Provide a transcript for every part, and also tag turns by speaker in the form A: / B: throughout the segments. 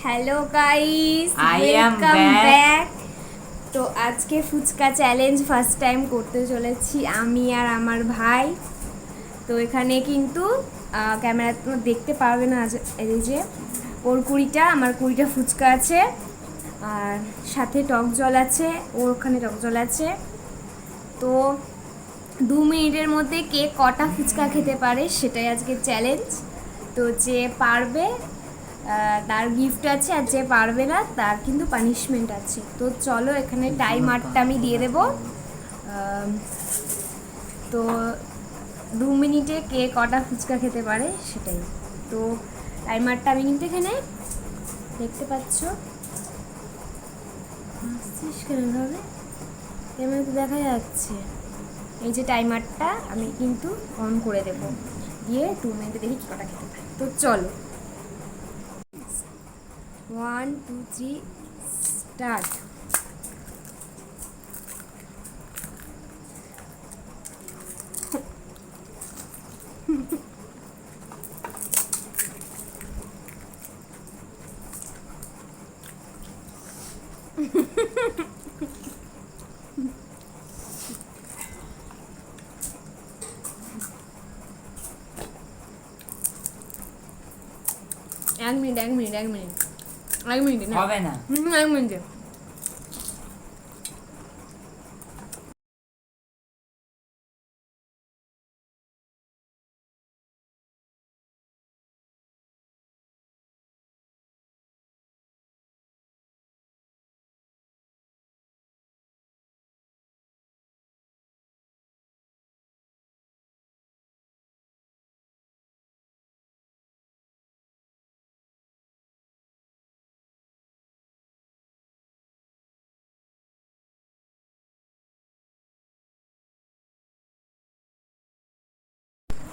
A: Hello guys,
B: I am
A: welcome
B: back.
A: Back. তো আজকে fuchka challenge first time করতে চলেছি আমি আর আমার ভাই। তো এখানে কিন্তু ক্যামেরা তো দেখতে পারবে না, এই যে ওর 20টা আমার 20টা ফুচকা আছে, আর সাথে টক জল আছে, ওর ওখানে টক জল আছে। তো 2 মিনিটের মধ্যে কে কটা ফুচকা খেতে পারে সেটাই আজকে চ্যালেঞ্জ। তো যে পারবে তার গিফট আছে, আর যে পারবে না তার কিন্তু পানিশমেন্ট আছে। তো চলো, এখানে টাইমারটা আমি দিয়ে দেবো। তো 2 মিনিটে কে কটা ফুচকা খেতে পারে সেটাই। তো টাইমারটা আমি কিন্তু এখানে দেখতে পাচ্ছ, কেনভাবে ক্যামেরা তো দেখা যাচ্ছে। এই যে টাইমারটা আমি কিন্তু অন করে দেব, দিয়ে 2 মিনিটে দেখি কী কটা খেতে পারে। তো চলো, 1 2 3 স্টার্ট। এক মিনিট এক মিনিট এক মিনিট এক মিনিট
B: হবে না।
A: এক মিনিটে।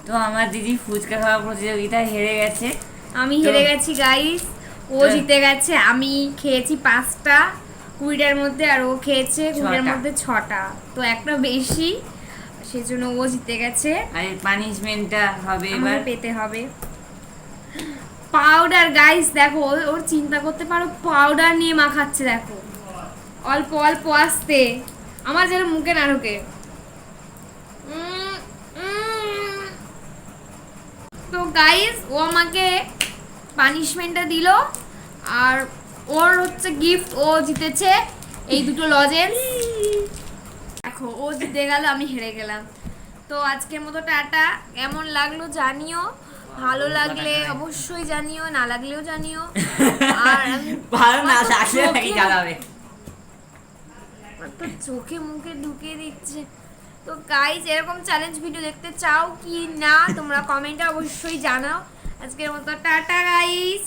B: তো আমার দিদি ফুচকা খাওয়া প্রতিযোগিতায় হেরে গেছে।
A: আমি
B: তো-
A: হেরে গেছি গাইস, ও
B: তো-
A: জিতে গেছে। আমি খেয়েছি 5টা 20টার মধ্যে, আর ও খেয়েছে 20টার
B: 6টা।
A: মধ্যে 6টা। তো একটা বেশি, সেজন্য ও জিতে গেছে।
B: আর পানিশমেন্টটা হবে
A: আমাকে
B: এবার।
A: পেতে হবে পাউডার। গাইস দেখো, ওর চিন্তা করতে পারো, পাউডার নিয়ে মাখাচ্ছে দেখো, অল্প অল্প আস্তে, আমার যেন মুখে না ঢোকে। তো গাইস, ও আমাকে পানিশমেন্টটা দিল, আর ওর হচ্ছে গিফট, ও জিতেছে এই দুটো লজেন্স। দেখো, ও জিতে গেল, আমি হেরে গেলাম। তো আজকের মতো টাটা। কেমন লাগলো জানিও, ভালো লাগলে অবশ্যই জানিও, না লাগলেও জানিও। আর আমি
B: ভালো না
A: আমার তো
B: থাকলে নাকি
A: চোখে-
B: জ্বালাবে।
A: আমার তো চোখে মুখে ঢুকিয়ে দিচ্ছে। তো গাইজ, এরকম চ্যালেঞ্জ ভিডিও দেখতে চাও কি না তোমরা কমেন্টে অবশ্যই জানাও। আজকের মতো টাটা গাইস।